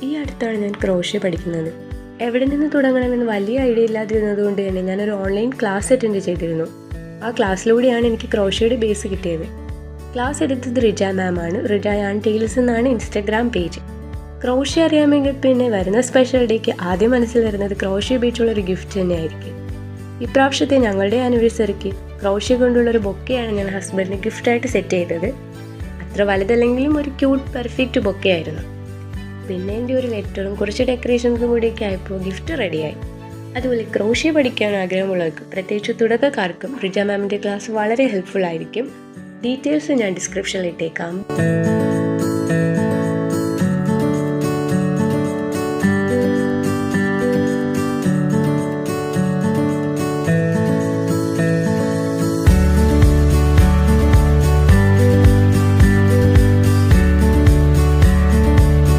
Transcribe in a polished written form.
ഈ അടുത്താണ് ഞാൻ ക്രോഷ്യ പഠിക്കുന്നത്. എവിടെ നിന്ന് തുടങ്ങണമെന്ന് വലിയ ഐഡിയ ഇല്ലാതിരുന്നതുകൊണ്ട് തന്നെ ഞാനൊരു ഓൺലൈൻ ക്ലാസ് അറ്റൻഡ് ചെയ്തിരുന്നു. ആ ക്ലാസ്സിലൂടെയാണ് എനിക്ക് ക്രോഷ്യയുടെ ബേസ് കിട്ടിയത്. ക്ലാസ് എടുത്തത് റിജ മാം ആണ്. റിജ ആൻഡ് ടൈൽസ് എന്നാണ് ഇൻസ്റ്റഗ്രാം പേജ്. ക്രോഷ്യ അറിയാമെങ്കിൽ പിന്നെ വരുന്ന സ്പെഷ്യൽ ഡേക്ക് ആദ്യം മനസ്സിൽ വരുന്നത് ക്രോഷ്യ ഉപയോഗിച്ചുള്ളൊരു ഗിഫ്റ്റ് തന്നെയായിരിക്കും. ഇപ്രാവശ്യത്തെ ഞങ്ങളുടെ ആനിവേഴ്സറിക്ക് ക്രോഷ്യ കൊണ്ടുള്ളൊരു ബൊക്കെയാണ് ഞാൻ ഹസ്ബൻഡിന് ഗിഫ്റ്റായിട്ട് സെറ്റ് ചെയ്തത്. അത്ര വലുതല്ലെങ്കിലും ഒരു ക്യൂട്ട് പെർഫെക്റ്റ് ബൊക്കെ ആയിരുന്നു. പിന്നെ എൻ്റെ ഒരു ലെറ്ററും കുറച്ച് ഡെക്കറേഷൻസും കൂടിയൊക്കെ ആയപ്പോൾ ഗിഫ്റ്റ് റെഡിയായി. അതുപോലെ ക്രോഷ്യ പഠിക്കാൻ ആഗ്രഹമുള്ളവർക്ക്, പ്രത്യേകിച്ച് തുടക്കക്കാർക്കും റിജ മാമിൻ്റെ ക്ലാസ് വളരെ ഹെൽപ്ഫുൾ ആയിരിക്കും. ഡീറ്റെയിൽസ് ഞാൻ ഡിസ്ക്രിപ്ഷനിൽ ഇട്ടേക്കാം.